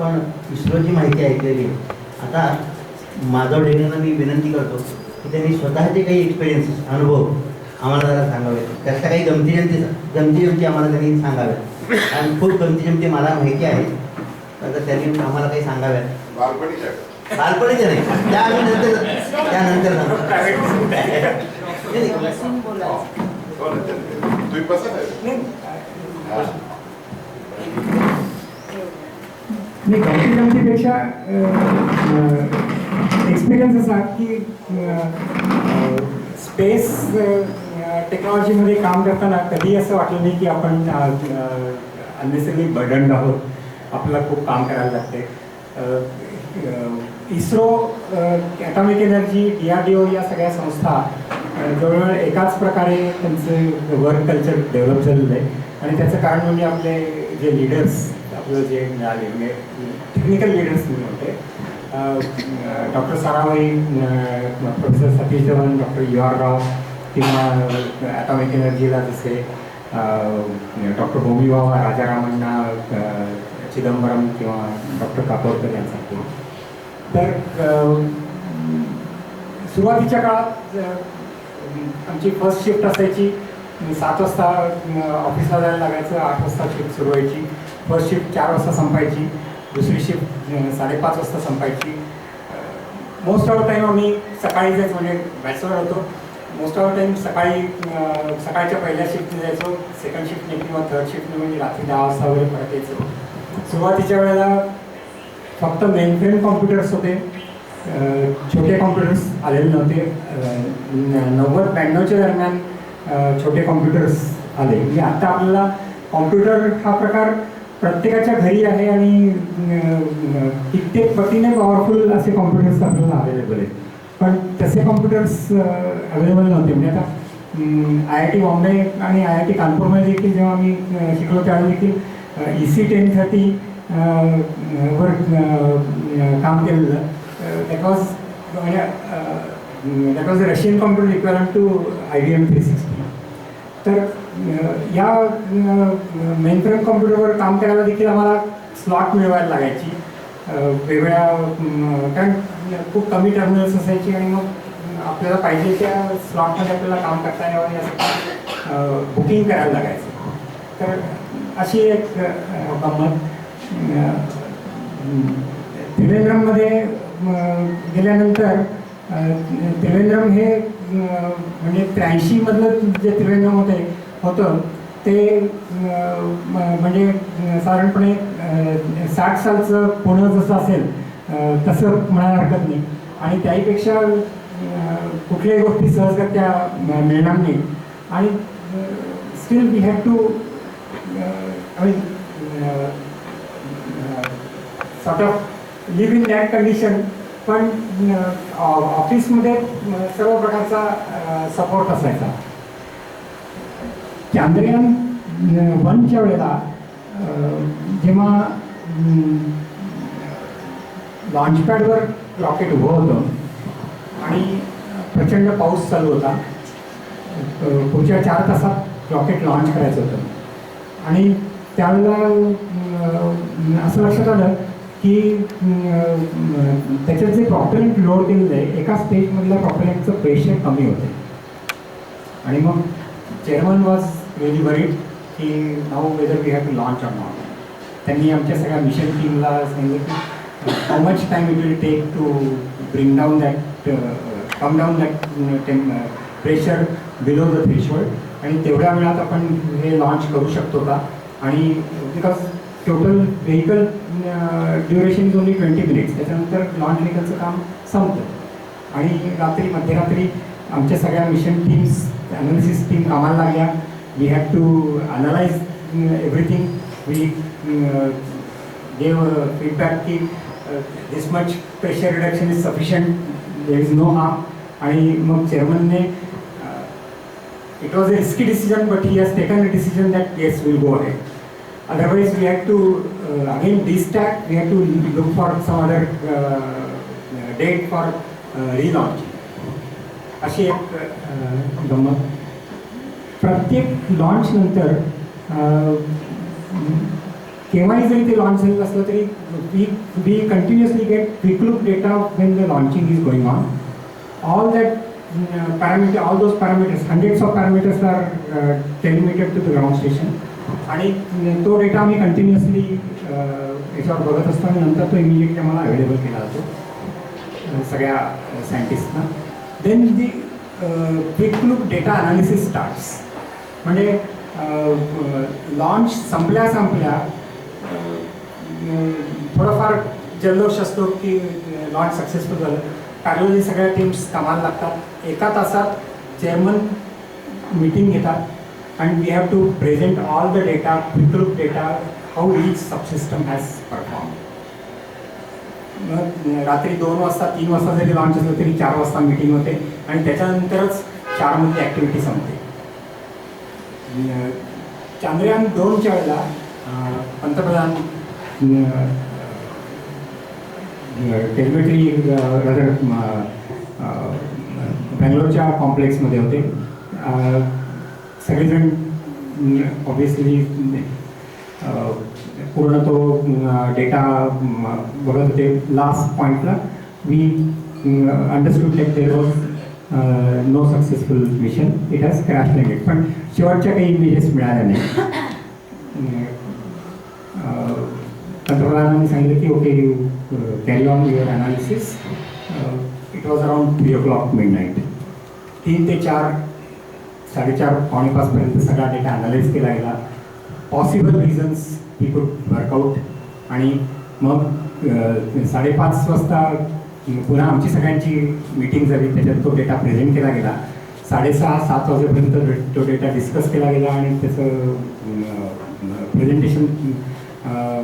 आपण इस्रोची माहिती ऐकलेली आहे. आता माधव ढेरेंना मी विनंती करतो की त्यांनी स्वतःचे काही एक्सपिरियन्सेस अनुभव आम्हाला जरा सांगावेत. त्याच्या काही गमती आम्हाला त्यांनी सांगाव्यात. आणि खूप गमती मला माहिती आहे, तर त्यांनी आम्हाला काही सांगाव्यात. बालपणीच्या नाही, त्या आम्ही त्यानंतर गमतीपेक्षा एक्सपिरियन्स असा की स्पेस टेक्नॉलॉजीमध्ये काम करताना कधी असं वाटलं नाही की आपण अननेसेसरी बर्डन्ड आहोत, आपल्याला खूप काम करायला लागते. इस्रो, ॲटॉमिक एनर्जी, DRDO या सगळ्या संस्था जवळजवळ एकाच प्रकारे त्यांचं वर्क कल्चर डेव्हलप झालेलं आहे. आणि त्याचं कारण म्हणजे आपले जे लिडर्स आपलं जे मिळाले, म्हणजे टेक्निकल लिडर्स होते, doctor Sarabhai, professor Satish Dhawan, doctor UR राव, किंवा ॲटॉमिक एनर्जीला जसे डॉक्टर होमी भाभा, राजारामण्णा, चिदंबरम किंवा डॉक्टर काकोडकर यांसारखे. तर सुरुवातीच्या काळात आमची फर्स्ट शिफ्ट असायची, 7 वाजता ऑफिसला जायला लागायचं, 8 वाजता शिफ्ट सुरू व्हायची. फर्स्ट शिफ्ट 4 वाजता संपायची, दुसरी शिफ्ट 5:30 वाजता संपायची. मोस्ट ऑफ द टाईम आम्ही सकाळी जायचो, म्हणजे बॅचलर होतो. मोस्ट ऑफ द टाईम सकाळच्या पहिल्या शिफ्टने जायचो, सेकंड शिफ्टने किंवा थर्ड शिफ्टने म्हणजे रात्री 10 वाजता वगैरे परत यायचो. सुरुवातीच्या वेळेला फक्त मेनफ्रेम कॉम्प्युटर्स होते, छोटे कॉम्प्युटर्स आलेले नव्हते. 90-92च्या दरम्यान छोटे कॉम्प्युटर्स आले. म्हणजे आता आपल्याला कॉम्प्युटर हा प्रकार प्रत्येकाच्या घरी आहे आणि कित्येक पटीने पॉवरफुल असे कॉम्प्युटर्स आपल्याला अवेलेबल आहेत. पण तसे कॉम्प्युटर्स अवेलेबल नव्हते. म्हणजे आता IIT बॉम्बे आणि IIT कानपूरमध्ये देखील जेव्हा मी शिकलो त्यावेळी देखील EC1030 वर काम केलेलं. That was Russian computer equivalent to IBM 360. तर या मेनफ्रेम कॉम्प्युटरवर काम करायला देखील आम्हाला स्लॉट मिळवायला लागायची वेगवेगळ्या, कारण खूप कमी टर्मिनल्स असायची आणि मग आपल्याला पाहिजे त्या स्लॉटमध्ये आपल्याला काम करता यावं यासाठी बुकिंग करायला लागायचं. तर अशी एक गंमत. त्रिवेंद्रममध्ये गेल्यानंतर त्रिवेंद्रम हे म्हणजे 83 मधलं जे त्रिवेंद्रम होतं ते म्हणजे साधारणपणे 60 सालचं पुणं जसं असेल तसं म्हणायला हरकत नाही. आणि त्याहीपेक्षा कुठल्याही गोष्टी सहजगत्या मिळणार नाही. आणि still we have to sort of live in that condition. पण ऑफिसमध्ये सर्व प्रकारचा सपोर्ट असायचा. चांद्रयान 1च्या वेळेला जेव्हा लॉन्चपॅडवर रॉकेट उभं होतं आणि प्रचंड पाऊस चालू होता, पुढच्या 4 तासात रॉकेट लॉन्च करायचं होतं. आणि त्यावेळेला असं लक्षात आलं की त्याच्यात जे प्रॉपेलंट लोड केलेलं आहे एका स्टेजमधल्या प्रॉपेलंटचं प्रेशर कमी होते. आणि मग चेअरमन वॉज रिअली वरीड की now whether we have to launch or not. त्यांनी आमच्या सगळ्या मिशन टीमला सांगितलं की how much time it will take to bring down that come down that pressure below the threshold, आणि तेवढ्या वेळात आपण हे लॉन्च करू शकतो का. आणि because total vehicle duration is only 20 minutes, त्याच्यानंतर लॉन्च व्हेकलचं काम संपतं. आणि मध्यरात्री आमच्या सगळ्या मिशन टीम्स, ॲनालिसिस टीम कामाला लागल्या. We have to analyse everything. We gave feedback की this much pressure reduction is sufficient, there is no harm. आणि मग चेअरमनने it was a risky decision but he has taken a decision that yes will go ahead. Otherwise, we had to again destack. We had to look for some other date for relaunch. अशी एक गंमत. प्रत्येक launch नंतर केव्हाही जरी ते launch झालेलं असलं तरी we continuously get quick look data when the launching is going on. All that parameter, all those parameters, hundreds of parameters are telemetered to the ground station. आणि तो डेटा आम्ही कंटिन्युअसली याच्यावर बघत असतो आणि नंतर तो इमिजिएटली आम्हाला अवेलेबल केला जातो सगळ्या सायंटिस्टना. Then the quick look data analysis starts. म्हणजे लॉन्च संपल्या थोडंफार जल्लोष असतो की लॉन्च सक्सेसफुल झालं. पॅरलली सगळ्या टीम्स कामाला लागतात. एका तासात चेअरमन मीटिंग घेतात and we have to present all the data, quick look data, how each subsystem has perform. मग रात्री 2 वाजता 3 वाजता जरी लॉन्च असलं तरी 4 वाजता मीटिंग होते आणि त्याच्यानंतरच 4 मध्ये ॲक्टिव्हिटी संपते. चांद्रयान 2च्या वेळेला पंतप्रधान टेलिमेट्री बँगलोरच्या कॉम्प्लेक्समध्ये होते. सगळेजण ऑब्विसली पूर्ण तो डेटा बघत होते. लास्ट पॉईंटला we understood like there was no successful mission, it has crash landed. पण शेवटच्या काही इमेजेस मिळाल्या नाही. पंतप्रधानांनी सांगितलं की okay you carry on your analysis. It was around 3 o'clock midnight. 3 ते 4, 4:30, 4:45पर्यंत सगळा डेटा अनालाइज केला गेला. Possible reasons he could workout. आणि मग 5:30 वाजता पुन्हा आमची सगळ्यांची मीटिंग झाली. त्याच्यात तो डेटा प्रेझेंट केला गेला. 6:30-7 वाजेपर्यंत तो डेटा डिस्कस केला गेला आणि त्याचं प्रेझेंटेशन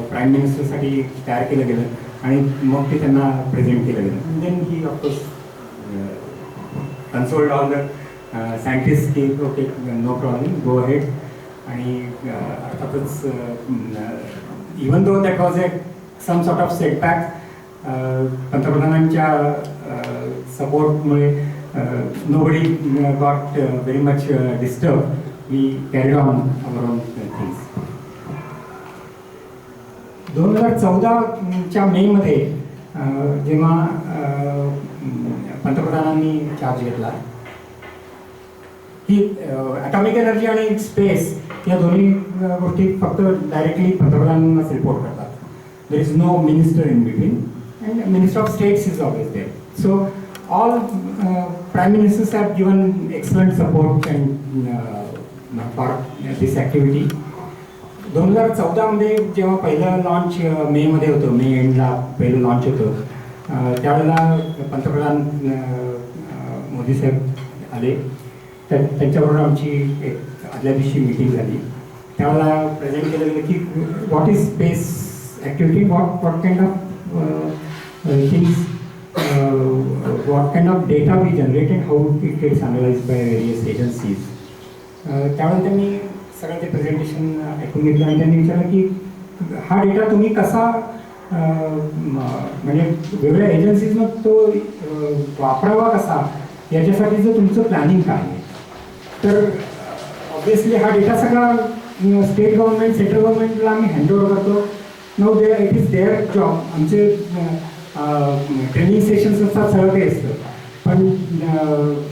प्राईम मिनिस्टरसाठी तयार केलं गेलं आणि मग ते त्यांना प्रेझेंट केलं गेलं. Then he of course consoled all the scientist की okay no problem, go ahead. आणि अर्थातच even though that was some sort of setback, पंतप्रधानांच्या सपोर्टमुळे nobody got very much disturb. We carried on our own things. 2014च्या मेमध्ये जेव्हा पंतप्रधानांनी charge घेतला की ॲटॉमिक एनर्जी आणि स्पेस या दोन्ही गोष्टी फक्त डायरेक्टली पंतप्रधानांनाच रिपोर्ट करतात. There is no minister in between and minister of states is always there. So all prime ministers have given excellent support and for this activity. 2014मध्ये जेव्हा पहिलं लॉन्च मेमध्ये होतं, मे एंडला पहिलं लॉन्च होतं, त्यावेळेला पंतप्रधान मोदी साहेब आले. त्यांच्याबरोबर आमची एक आदल्या दिवशी मीटिंग झाली. त्यावेळेला प्रेझेंट केलं गेलं की what is space activity, what kind of things, what kind of data we generate and how it gets analysed by various agencies. त्यावेळेला त्यांनी सगळं ते प्रेझेंटेशन ऐकून घेतलं आणि त्यांनी विचारलं की हा डेटा तुम्ही कसा म्हणजे वेगळ्या एजन्सीजनं तो वापरावा कसा, याच्यासाठीचं तुमचं प्लॅनिंग काय आहे. तर ऑब्वियसली हा डेटा सगळा स्टेट गव्हर्नमेंट, सेंट्रल गव्हर्नमेंटला आम्ही हँडओव्हर करतो. No it is their job. आमचे ट्रेनिंग सेशन्स असतात, सगळं काही असतं. पण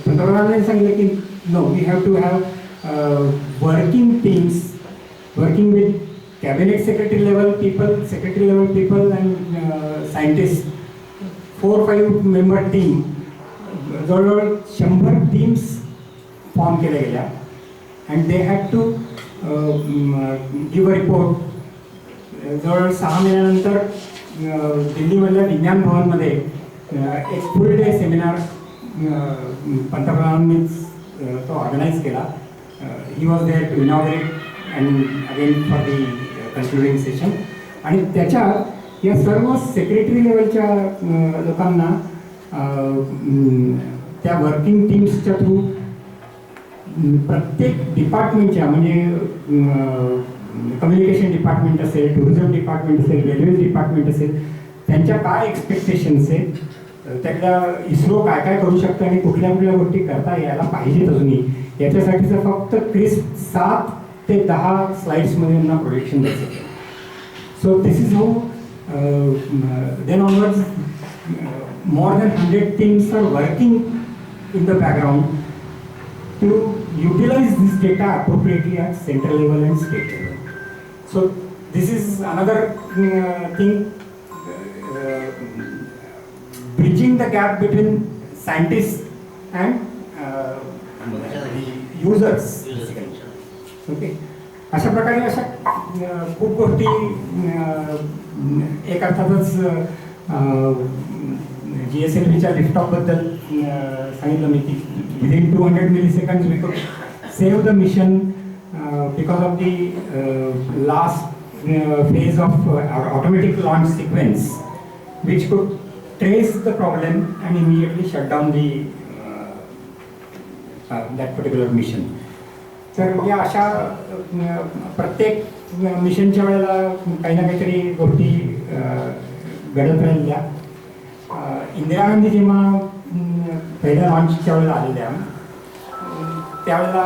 पंतप्रधानांनी सांगितलं की no, we have to have working teams, working with cabinet secretary level people and scientists, 4-5 member team. जवळजवळ 100 टीम्स फॉर्म केल्या गेल्या and they had to give a report. जवळ 6 महिन्यानंतर दिल्लीमधल्या विज्ञान भवनमध्ये एक फुल डे सेमिनार पंतप्रधानांनीच तो ऑर्गनाईज केला. He was there to inaugurate and again for the concluding session. आणि त्याच्यात या सर्व सेक्रेटरी लेवलच्या लोकांना त्या वर्किंग टीम्सच्या थ्रू प्रत्येक डिपार्टमेंटच्या म्हणजे कम्युनिकेशन डिपार्टमेंट असेल, टुरिझम डिपार्टमेंट असेल, रेल्वे डिपार्टमेंट असेल, त्यांच्या काय एक्सपेक्टेशन्स आहेत, त्यातल्या इस्रो काय काय करू शकतं आणि कुठल्या कुठल्या गोष्टी करता यायला पाहिजेत अजूनही, याच्यासाठीचं फक्त क्रिस्प 7 ते 10 स्लाइड्समध्ये यांना प्रोजेक्शन द्यायचं. So this is how then onwards more than 100 teams are working in the background to utilize this data appropriately at central level and state level. So this is another thing, bridging the gap between scientists and users. Okay. अशा प्रकारे अशा खूप गोष्टी एक अर्थातच GSLVच्या लिफ्टऑफबद्दल सांगितलं मी की within 200 milliseconds we could save the mission because of the last phase of automatic launch sequence which could trace the problem and immediately shut down the that particular mission. तर या अशा प्रत्येक मिशनच्या वेळेला काही ना काहीतरी गोष्टी घडत राहिल्या. इंदिरा गांधी जेव्हा पहिल्या लॉन्चच्या वेळेला आलेल्या त्यावेळेला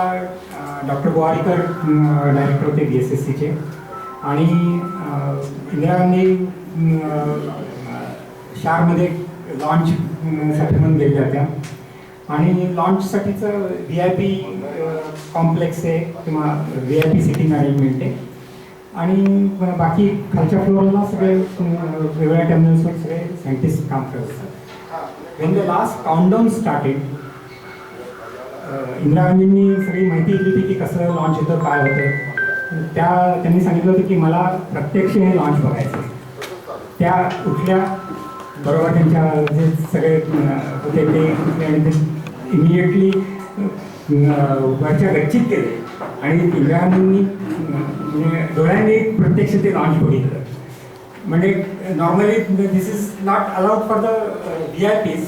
डॉक्टर गोवारीकर डायरेक्टर होते BSSCचे आणि इंदिरा गांधी शारमध्ये लॉन्चसाठी म्हणून गेल्या होत्या आणि लॉन्चसाठीचं VIP कॉम्प्लेक्स आहे किंवा VIP सिटिंग अरेंजमेंट आहे आणि बाकी खालच्या फ्लोअरला सगळे वेगवेगळ्या टर्मिनल्सवर सगळे सायंटिस्ट काम करत असतात. Wien the last countdown started Indira गांधींनी सगळी माहिती दिली होती की कसं लॉन्च होतं काय होतं. त्यांनी सांगितलं होतं की मला प्रत्यक्ष हे लॉन्च बघायचं. त्या उठल्या बरोबर त्यांच्या जे सगळे होते ते इमिडिएटली वरच्या गच्चीत गेले आणि इंदिरा गांधींनी डोळ्यांनी प्रत्यक्ष ते लॉन्च बघितलं. म्हणजे normally this is not allowed for the VIPs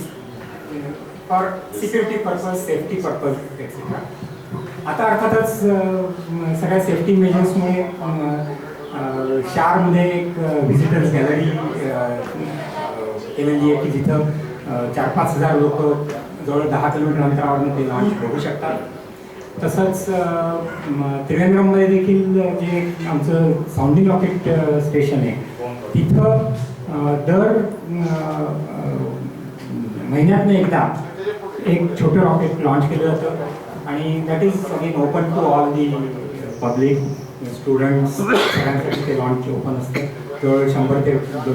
for security purpose safety purpose etcetera. आता अर्थातच सगळ्या सेफ्टी मेजर्समुळे शारमध्ये एक व्हिजिटर्स गॅलरी केलेली आहे की जिथं 4-5 हजार लोक जवळ 10 किलोमीटर अंतरावरून ते लॉन्च बघू शकतात. तसंच त्रिवेंद्रममध्ये देखील जे आमचं साऊंडिंग रॉकेट स्टेशन आहे तिथं दर महिन्यातनं एकदा एक छोटं रॉकेट लॉन्च केलं जातं आणि that is again open to all the public students सगळ्यांसाठी ते लॉन्च ओपन असतं. जवळ 100 ते 200